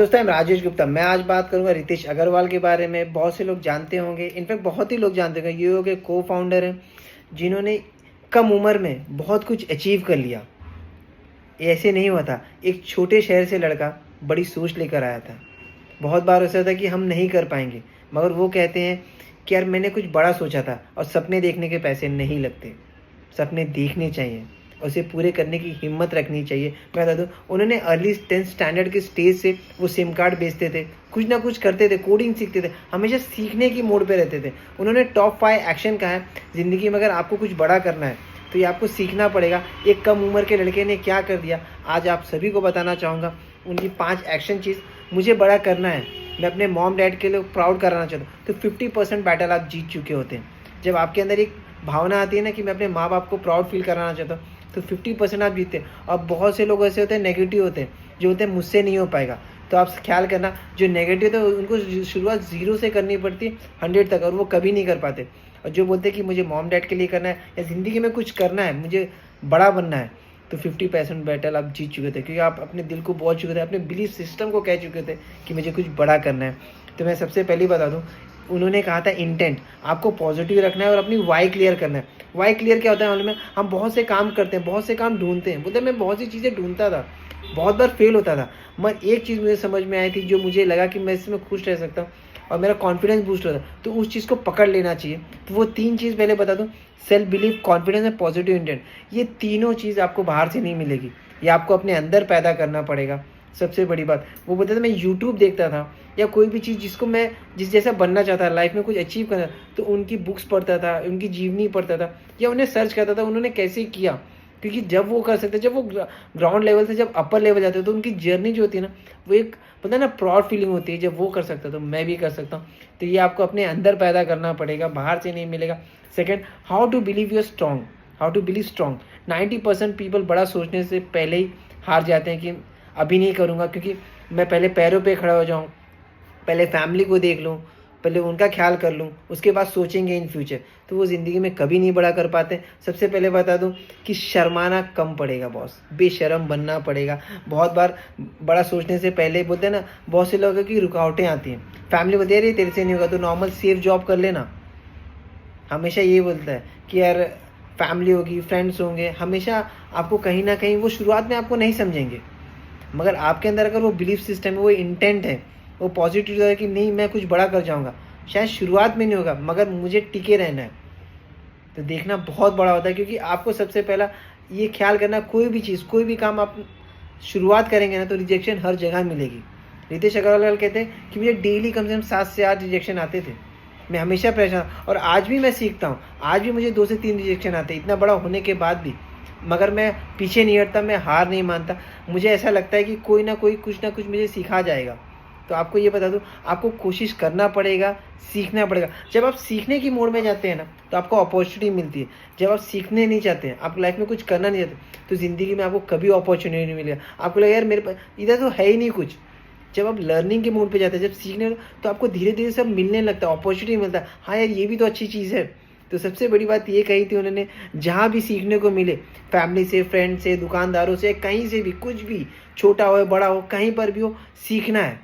दोस्तों, मैं राजेश गुप्ता। मैं आज बात करूंगा रितेश अग्रवाल के बारे में। बहुत से लोग जानते होंगे, इनफैक्ट बहुत ही लोग जानते होंगे। यूओ के को फाउंडर हैं, जिन्होंने कम उम्र में बहुत कुछ अचीव कर लिया। ये ऐसे नहीं हुआ था। एक छोटे शहर से लड़का बड़ी सोच लेकर आया था। बहुत बार ऐसा था कि हम नहीं कर पाएंगे, मगर वो कहते हैं कि यार मैंने कुछ बड़ा सोचा था। और सपने देखने के पैसे नहीं लगते, सपने देखने चाहिए, उसे पूरे करने की हिम्मत रखनी चाहिए। मैं बता दूँ, उन्होंने अर्ली 10th स्टैंडर्ड के स्टेज से वो सिम कार्ड बेचते थे, कुछ ना कुछ करते थे, कोडिंग सीखते थे, हमेशा सीखने की मोड पे रहते थे। उन्होंने टॉप 5 एक्शन कहा है ज़िंदगी में। अगर आपको कुछ बड़ा करना है तो ये आपको सीखना पड़ेगा। एक कम उम्र के लड़के ने क्या कर दिया, आज आप सभी को बताना चाहूँगा। उनकी 5 एक्शन चीज़। मुझे बड़ा करना है, मैं अपने मॉम डैड के लिए प्राउड कराना चाहता हूँ, तो 50% बैटल आप जीत चुके होते हैं। जब आपके अंदर एक भावना आती है ना कि मैं अपने माँ बाप को प्राउड फील कराना चाहता हूँ, तो 50% आप जीतते हैं। और बहुत से लोग ऐसे होते हैं, नेगेटिव होते हैं, जो होते हैं मुझसे नहीं हो पाएगा। तो आप ख्याल करना, जो नेगेटिव होते हैं उनको शुरुआत 0 से करनी पड़ती है 100 तक, और वो कभी नहीं कर पाते। और जो बोलते हैं कि मुझे मॉम डैड के लिए करना है या ज़िंदगी में कुछ करना है, मुझे बड़ा बनना है, तो 50% बैटल आप जीत चुके थे, क्योंकि आप अपने दिल को बोल चुके थे, अपने बिलीफ सिस्टम को कह चुके थे कि मुझे कुछ बड़ा करना है। तो मैं सबसे पहले बता दूं, उन्होंने कहा था इंटेंट आपको पॉजिटिव रखना है और अपनी वाई क्लियर करना है। वाई क्लियर क्या होता है मालूम है? हम बहुत से काम करते हैं, बहुत से काम ढूंढते हैं। बोलते मैं बहुत सी चीज़ें ढूंढता था, बहुत बार फेल होता था, मगर एक चीज़ मुझे समझ में आई थी, जो मुझे लगा कि मैं इसमें खुश रह सकता हूँ और मेरा कॉन्फिडेंस बूस्ट होता है, तो उस चीज़ को पकड़ लेना चाहिए। तो वो 3 चीज़ पहले बता दूँ, self belief, confidence and positive intent. ये तीनों चीज़ आपको बाहर से नहीं मिलेगी, ये आपको अपने अंदर पैदा करना पड़ेगा। सबसे बड़ी बात वो बोलते थे, मैं यूट्यूब देखता था या कोई भी चीज़ जिसको मैं जिस जैसा बनना चाहता था, लाइफ में कुछ अचीव करना, तो उनकी बुक्स पढ़ता था, उनकी जीवनी पढ़ता था या उन्हें सर्च करता था उन्होंने कैसे किया। क्योंकि जब वो कर सकते, जब वो ग्राउंड लेवल से जब अपर लेवल जाते, तो उनकी जर्नी जो होती है ना, वो एक पता है ना, प्राउड फीलिंग होती है। जब वो कर सकता तो मैं भी कर सकता हूँ। तो ये आपको अपने अंदर पैदा करना पड़ेगा, बाहर से नहीं मिलेगा। Second, how to believe your strong, how to believe strong. 90% people बड़ा सोचने से पहले ही हार जाते हैं कि अभी नहीं करूँगा, क्योंकि मैं पहले पैरों पे खड़ा हो जाऊँ, पहले फैमिली को देख लूँ, पहले उनका ख्याल कर लूँ, उसके बाद सोचेंगे इन फ्यूचर। तो वो ज़िंदगी में कभी नहीं बड़ा कर पाते। सबसे पहले बता दूँ कि शर्माना कम पड़ेगा बॉस, बेशर्म बनना पड़ेगा। बहुत बार बड़ा सोचने से पहले बोलते हैं ना, बहुत से लोगों की रुकावटें आती हैं। फैमिली बोलती है, अरे तेरे से नहीं होगा, तो नॉर्मल सेफ जॉब कर लेना। हमेशा ये बोलता है कि यार फैमिली होगी, फ्रेंड्स होंगे, हमेशा आपको कहीं ना कहीं वो शुरुआत में आपको नहीं समझेंगे, मगर आपके अंदर अगर वो बिलीफ सिस्टम है, वो इंटेंट है, वो पॉजिटिव है कि नहीं मैं कुछ बड़ा कर जाऊंगा, शायद शुरुआत में नहीं होगा मगर मुझे टिके रहना है, तो देखना बहुत बड़ा होता है। क्योंकि आपको सबसे पहला ये ख्याल करना, कोई भी चीज़, कोई भी काम आप शुरुआत करेंगे ना, तो रिजेक्शन हर जगह मिलेगी। रितेश अग्रवाल कहते हैं कि मुझे डेली कम से कम 7 से 8 रिजेक्शन आते थे। मैं हमेशा परेशान, और आज भी मैं सीखता हूँ, आज भी मुझे 2 से 3 रिजेक्शन आते हैं, इतना बड़ा होने के बाद भी। मगर मैं पीछे नहीं हटता, मैं हार नहीं मानता। मुझे ऐसा लगता है कि कोई ना कोई कुछ ना कुछ मुझे सिखा जाएगा। तो आपको ये बता दूँ, आपको कोशिश करना पड़ेगा, सीखना पड़ेगा। जब आप सीखने की मोड में जाते हैं ना, तो आपको अपॉर्चुनिटी मिलती है। जब आप सीखने नहीं चाहते हैं, आप लाइफ में कुछ करना नहीं चाहते, तो ज़िंदगी में आपको कभी अपॉर्चुनिटी नहीं मिलेगा। आपको लगेगा यार मेरे पास इधर तो है ही नहीं कुछ। जब आप लर्निंग के मोड पे जाते हैं, जब सीखने, तो आपको धीरे धीरे सब मिलने लगता है, अपॉर्चुनिटी मिलता है। हाँ यार, ये भी तो अच्छी चीज़ है। तो सबसे बड़ी बात ये कही थी उन्होंने, जहाँ भी सीखने को मिले, फैमिली से, फ्रेंड से, दुकानदारों से, कहीं से भी, कुछ भी, छोटा हो बड़ा हो, कहीं पर भी हो, सीखना है।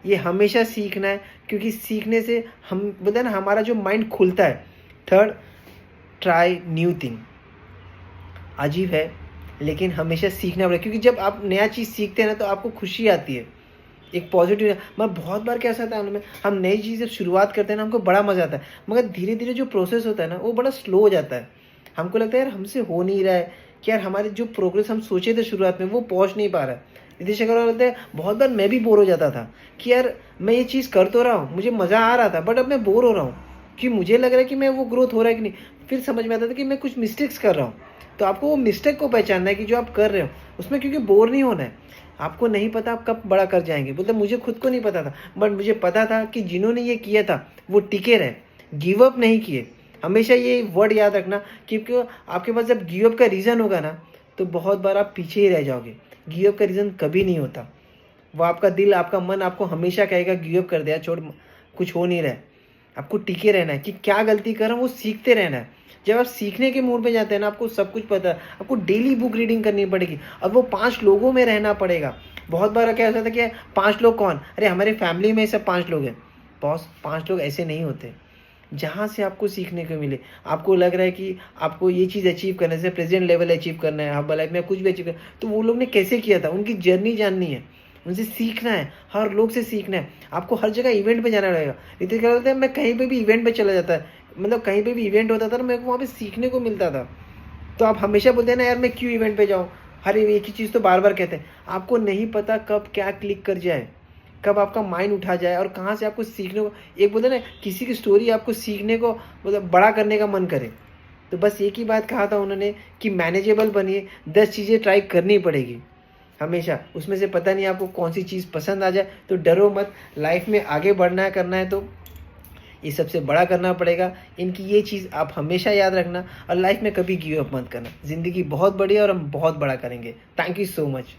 ये हमेशा सीखना है, क्योंकि सीखने से हम बोलते हैं ना, हमारा जो माइंड खुलता है। Third, try new thing. अजीब है लेकिन हमेशा सीखना पड़ेगा, क्योंकि जब आप नया चीज़ सीखते हैं ना, तो आपको खुशी आती है, एक पॉजिटिव। मैं बहुत बार कैसा था उनमें, हम नई चीज़ जब शुरुआत करते हैं ना, हमको बड़ा मज़ा आता है, मगर धीरे धीरे जो प्रोसेस होता है ना, वो बड़ा स्लो हो जाता है। हमको लगता है यार हमसे हो नहीं रहा है, कि यार हमारे जो प्रोग्रेस हम सोचे थे शुरुआत में, वो पहुंच नहीं पा रहा है। नीतीश अग्रवाल बोलते हैं, बहुत बार मैं भी बोर हो जाता था कि यार मैं ये चीज़ कर तो रहा हूँ, मुझे मज़ा आ रहा था, बट अब मैं बोर हो रहा हूँ, कि मुझे लग रहा है कि मैं वो ग्रोथ हो रहा है कि नहीं। फिर समझ में आता था कि मैं कुछ मिस्टेक्स कर रहा हूँ। तो आपको वो मिस्टेक को पहचानना है कि जो आप कर रहे हो उसमें, क्योंकि बोर नहीं होना है। आपको नहीं पता आप कब बड़ा कर जाएंगे। बोलते मुझे खुद को नहीं पता था, बट मुझे पता था कि जिन्होंने ये किया था वो टिके रहे, गिव अप नहीं किए। हमेशा ये वर्ड याद रखना, क्योंकि आपके पास जब गिव अप का रीज़न होगा ना, तो बहुत बार आप पीछे ही रह जाओगे। गिव अप का रीज़न कभी नहीं होता। वो आपका दिल, आपका मन आपको हमेशा कहेगा गिव अप कर दिया, छोड़, कुछ हो नहीं रहा है। आपको टिके रहना है कि क्या गलती कर रहा हूँ, वो सीखते रहना है। जब आप सीखने के मूड पे जाते हैं ना, आपको सब कुछ पता है। आपको डेली बुक रीडिंग करनी पड़ेगी, अब वो 5 लोगों में रहना पड़ेगा, बहुत बार क्या होता था कि 5 लोग कौन? अरे हमारे फैमिली में सब 5 लोग हैं। बॉस 5 लोग ऐसे नहीं होते। जहाँ से आपको सीखने को मिले, आपको लग रहा है कि आपको ये चीज़ अचीव करना है, जैसे प्रेज़िडेंट लेवल अचीव करना है, हर्बल लाइफ़ में कुछ भी अचीव करना है, तो वो लोग ने कैसे किया था? उनकी जर्नी जाननी है, उनसे सीखना है, हर लोग से सीखना है। आपको हर जगह इवेंट पे जाना पड़ेगा। ऋतिक क्या बोलते हैं, मैं कहीं पे भी इवेंट पे चला जाता, मतलब कहीं पे भी इवेंट होता था ना, मेरे को वहाँ पे सीखने को मिलता था। तो आप हमेशा बोलते हैं ना यार मैं क्यों इवेंट पे जाऊँ? हर एक ही चीज़ तो बार-बार कहते हैं। आपको नहीं पता कब क्या क्लिक कर जाए, कब आपका माइंड उठा जाए और कहाँ से आपको सीखने को, एक बोलते हैं ना किसी की स्टोरी आपको सीखने को मतलब बड़ा करने का मन करे। तो बस एक ही बात कहा था उन्होंने कि मैनेजेबल बनिए, 10 चीज़ें ट्राई करनी पड़ेगी हमेशा। उसमें से पता नहीं आपको कौन-सी चीज़ पसंद आ जाए, तो डरो मत, लाइफ़ में आगे बढ़ना है, करना है तो ये सबसे बड़ा करना पड़ेगा। इनकी ये चीज़ आप हमेशा याद रखना और लाइफ में कभी गिव अप मत करना। ज़िंदगी बहुत बड़ी है और हम बहुत बड़ा करेंगे। Thank you so much.